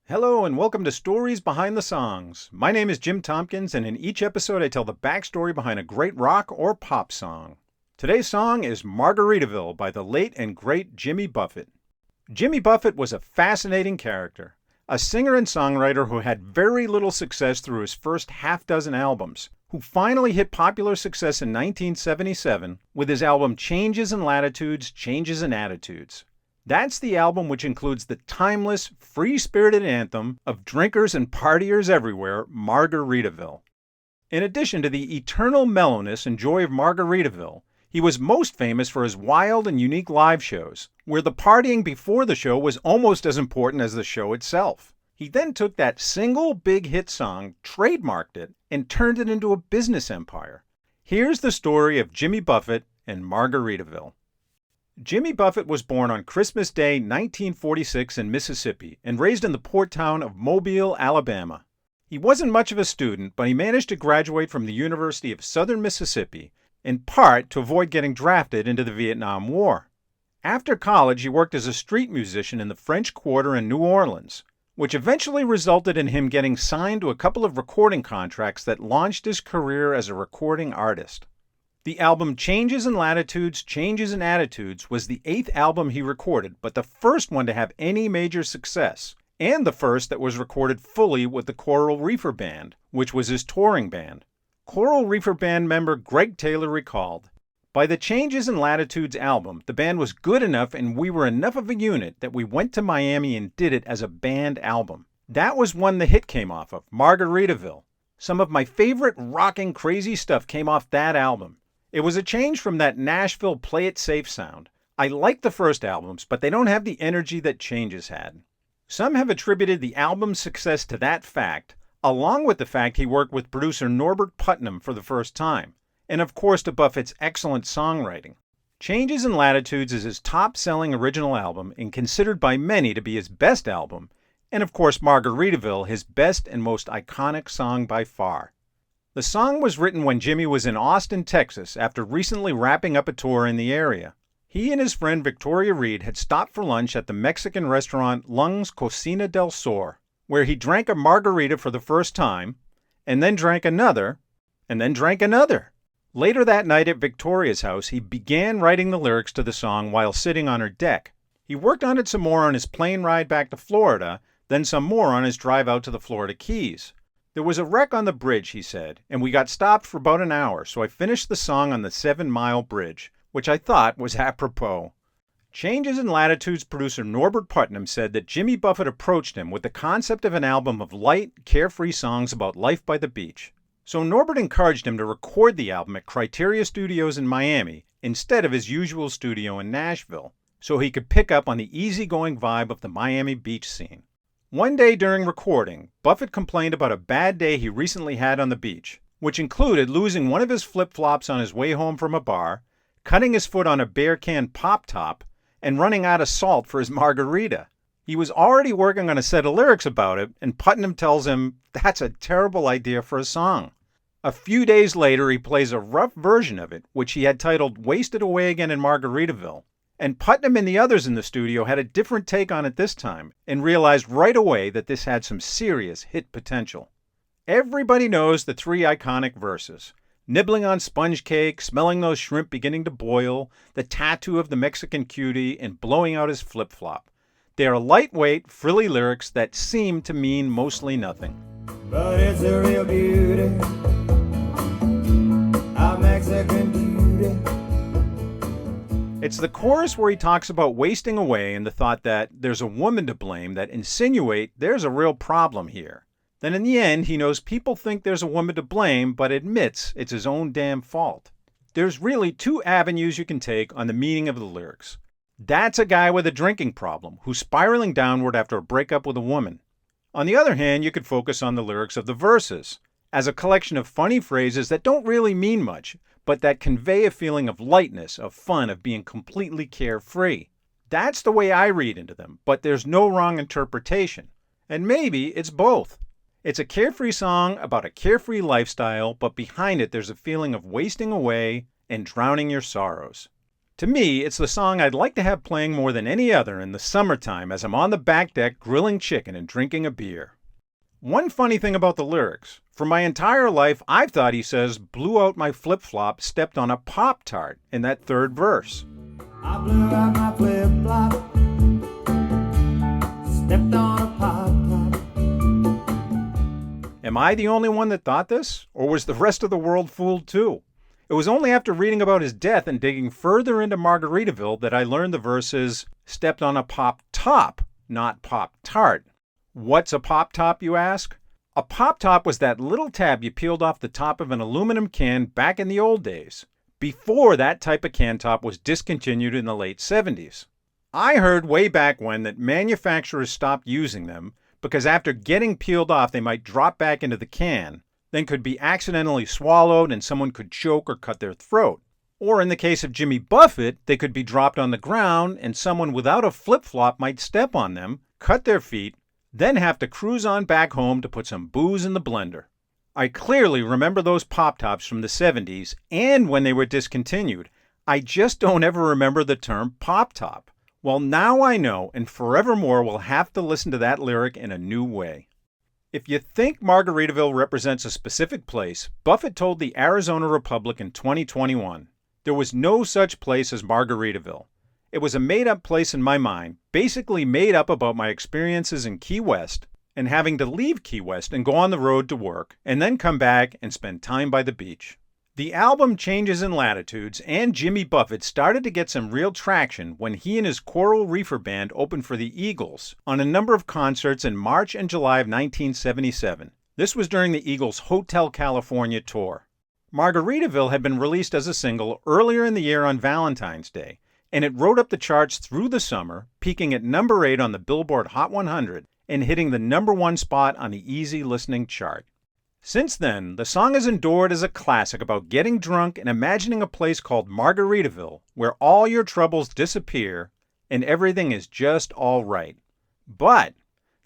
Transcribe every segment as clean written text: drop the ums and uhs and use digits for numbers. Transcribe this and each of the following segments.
Hello and welcome to Stories Behind the Songs. My name is Jim Tompkins, and in each episode I tell the backstory behind a great rock or pop song. Today's song is Margaritaville by the late and great Jimmy Buffett. Jimmy Buffett was a fascinating character, a singer and songwriter who had very little success through his first half-dozen albums, who finally hit popular success in 1977 with his album Changes in Latitudes, Changes in Attitudes. That's the album which includes the timeless, free-spirited anthem of drinkers and partiers everywhere, Margaritaville. In addition to the eternal mellowness and joy of Margaritaville, he was most famous for his wild and unique live shows, where the partying before the show was almost as important as the show itself. He then took that single big hit song, trademarked it, and turned it into a business empire. Here's the story of Jimmy Buffett and Margaritaville. Jimmy Buffett was born on Christmas Day 1946 in Mississippi and raised in the port town of Mobile, Alabama. He wasn't much of a student, but he managed to graduate from the University of Southern Mississippi, in part to avoid getting drafted into the Vietnam War. After college, he worked as a street musician in the French Quarter in New Orleans, which eventually resulted in him getting signed to a couple of recording contracts that launched his career as a recording artist. The album Changes in Latitudes, Changes in Attitudes was the 8th album he recorded, but the first one to have any major success, and the first that was recorded fully with the Coral Reefer Band, which was his touring band. Coral Reefer Band member Greg Taylor recalled, "By the Changes in Latitudes album, the band was good enough and we were enough of a unit that we went to Miami and did it as a band album. That was when the hit came off of, Margaritaville. Some of my favorite rocking crazy stuff came off that album. It was a change from that Nashville play it safe sound. I like the first albums, but they don't have the energy that Changes had." Some have attributed the album's success to that fact, along with the fact he worked with producer Norbert Putnam for the first time, and of course to Buffett's excellent songwriting. Changes in Latitudes is his top-selling original album and considered by many to be his best album, and of course Margaritaville his best and most iconic song by far. The song was written when Jimmy was in Austin, Texas, after recently wrapping up a tour in the area. He and his friend Victoria Reed had stopped for lunch at the Mexican restaurant Lung's Cocina del Sur, where he drank a margarita for the first time, and then drank another, and then drank another. Later that night at Victoria's house, he began writing the lyrics to the song while sitting on her deck. He worked on it some more on his plane ride back to Florida, then some more on his drive out to the Florida Keys. "There was a wreck on the bridge," he said, "and we got stopped for about an hour, so I finished the song on the 7-mile bridge, which I thought was apropos." Changes in Latitudes producer Norbert Putnam said that Jimmy Buffett approached him with the concept of an album of light, carefree songs about life by the beach. So Norbert encouraged him to record the album at Criteria Studios in Miami instead of his usual studio in Nashville, so he could pick up on the easygoing vibe of the Miami beach scene. One day during recording, Buffett complained about a bad day he recently had on the beach, which included losing one of his flip-flops on his way home from a bar, cutting his foot on a beer can pop top, and running out of salt for his margarita. He was already working on a set of lyrics about it, and Putnam tells him that's a terrible idea for a song. A few days later, he plays a rough version of it, which he had titled Wasted Away Again in Margaritaville. And Putnam and the others in the studio had a different take on it this time and realized right away that this had some serious hit potential. Everybody knows the 3 iconic verses: nibbling on sponge cake, smelling those shrimp beginning to boil, the tattoo of the Mexican cutie, and blowing out his flip-flop. They are lightweight, frilly lyrics that seem to mean mostly nothing. But it's a real beauty, a Mexican beauty. It's the chorus where he talks about wasting away and the thought that there's a woman to blame that insinuate there's a real problem here. Then in the end, he knows people think there's a woman to blame, but admits it's his own damn fault. There's really 2 avenues you can take on the meaning of the lyrics. That's a guy with a drinking problem who's spiraling downward after a breakup with a woman. On the other hand, you could focus on the lyrics of the verses as a collection of funny phrases that don't really mean much, but that convey a feeling of lightness, of fun, of being completely carefree. That's the way I read into them, but there's no wrong interpretation. And maybe it's both. It's a carefree song about a carefree lifestyle, but behind it there's a feeling of wasting away and drowning your sorrows. To me, it's the song I'd like to have playing more than any other in the summertime as I'm on the back deck grilling chicken and drinking a beer. One funny thing about the lyrics, for my entire life I've thought he says, blew out my flip-flop, stepped on a Pop-Tart in that third verse. I blew out my flip-flop, stepped on a Pop-Tart. Am I the only one that thought this, or was the rest of the world fooled too? It was only after reading about his death and digging further into Margaritaville that I learned the verses stepped on a pop-top, not pop-tart. What's a pop-top, you ask? A pop-top was that little tab you peeled off the top of an aluminum can back in the old days, before that type of can top was discontinued in the late 70s. I heard way back when that manufacturers stopped using them because after getting peeled off they might drop back into the can, then could be accidentally swallowed and someone could choke or cut their throat. Or in the case of Jimmy Buffett, they could be dropped on the ground and someone without a flip-flop might step on them, cut their feet, then have to cruise on back home to put some booze in the blender. I clearly remember those Pop-Tops from the 70s and when they were discontinued. I just don't ever remember the term Pop-Top. Well, now I know, and forevermore will have to listen to that lyric in a new way. If you think Margaritaville represents a specific place, Buffett told the Arizona Republic in 2021, there was no such place as Margaritaville. It was a made-up place in my mind, basically made up about my experiences in Key West and having to leave Key West and go on the road to work and then come back and spend time by the beach. The album Changes in Latitudes and Jimmy Buffett started to get some real traction when he and his Coral Reefer Band opened for the Eagles on a number of concerts in March and July of 1977. This was during the Eagles' Hotel California tour. Margaritaville had been released as a single earlier in the year on Valentine's Day, and it rode up the charts through the summer, peaking at number 8 on the Billboard Hot 100 and hitting the number 1 spot on the Easy Listening chart. Since then, the song has endured as a classic about getting drunk and imagining a place called Margaritaville where all your troubles disappear and everything is just all right. But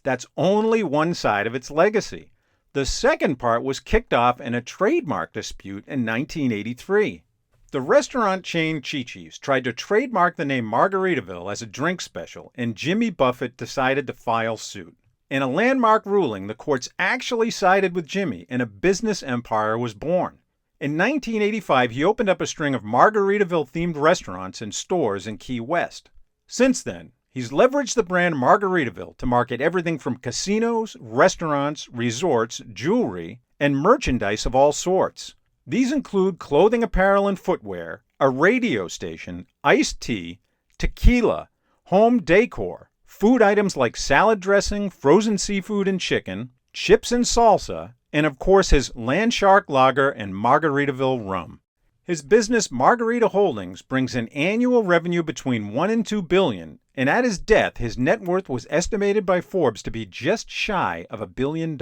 that's only one side of its legacy. The second part was kicked off in a trademark dispute in 1983. The restaurant chain Chi-Chi's tried to trademark the name Margaritaville as a drink special, and Jimmy Buffett decided to file suit. In a landmark ruling, the courts actually sided with Jimmy, and a business empire was born. In 1985, he opened up a string of Margaritaville-themed restaurants and stores in Key West. Since then, he's leveraged the brand Margaritaville to market everything from casinos, restaurants, resorts, jewelry, and merchandise of all sorts. These include clothing, apparel, and footwear, a radio station, iced tea, tequila, home decor, food items like salad dressing, frozen seafood and chicken, chips and salsa, and of course his Land Shark Lager and Margaritaville rum. His business Margarita Holdings brings in annual revenue between $1 and $2 billion, and at his death his net worth was estimated by Forbes to be just shy of $1 billion.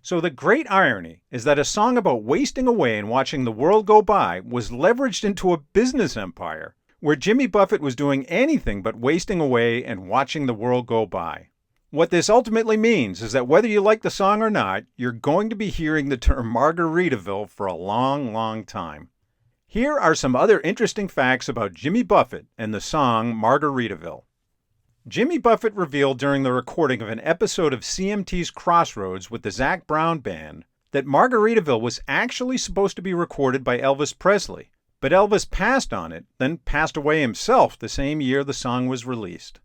So the great irony is that a song about wasting away and watching the world go by was leveraged into a business empire where Jimmy Buffett was doing anything but wasting away and watching the world go by. What this ultimately means is that whether you like the song or not, you're going to be hearing the term Margaritaville for a long, long time. Here are some other interesting facts about Jimmy Buffett and the song Margaritaville. Jimmy Buffett revealed during the recording of an episode of CMT's Crossroads with the Zac Brown Band that Margaritaville was actually supposed to be recorded by Elvis Presley, but Elvis passed on it, then passed away himself the same year the song was released.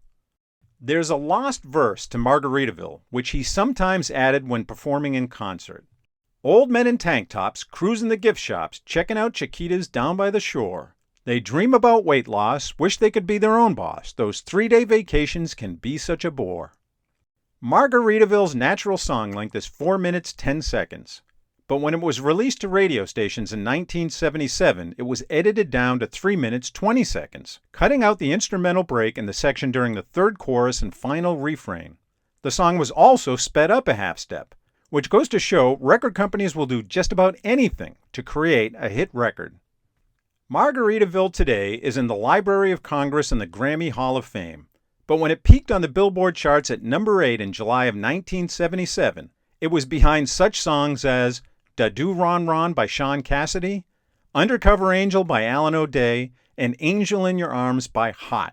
There's a lost verse to Margaritaville, which he sometimes added when performing in concert. Old men in tank tops cruising the gift shops, checking out Chiquitas down by the shore. They dream about weight loss, wish they could be their own boss. Those 3-day vacations can be such a bore. Margaritaville's natural song length is 4 minutes 10 seconds. But when it was released to radio stations in 1977, it was edited down to 3 minutes 20 seconds, cutting out the instrumental break in the section during the third chorus and final refrain. The song was also sped up a half step, which goes to show record companies will do just about anything to create a hit record. Margaritaville today is in the Library of Congress and the Grammy Hall of Fame, but when it peaked on the Billboard charts at number 8 in July of 1977, it was behind such songs as Da Do Ron Ron by Sean Cassidy, Undercover Angel by Alan O'Day, An Angel in Your Arms by Hot.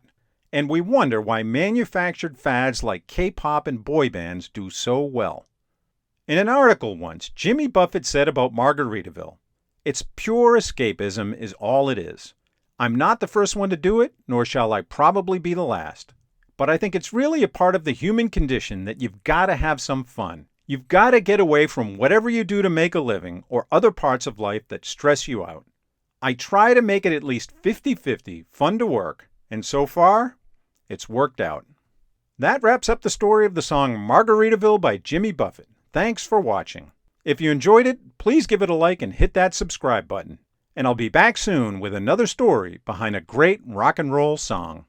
And we wonder why manufactured fads like K-pop and boy bands do so well. In an article once, Jimmy Buffett said about Margaritaville, "It's pure escapism is all it is. I'm not the first one to do it, nor shall I probably be the last. But I think it's really a part of the human condition that you've got to have some fun. You've got to get away from whatever you do to make a living or other parts of life that stress you out. I try to make it at least 50-50 fun to work, and so far, it's worked out." That wraps up the story of the song Margaritaville by Jimmy Buffett. Thanks for watching. If you enjoyed it, please give it a like and hit that subscribe button. And I'll be back soon with another story behind a great rock and roll song.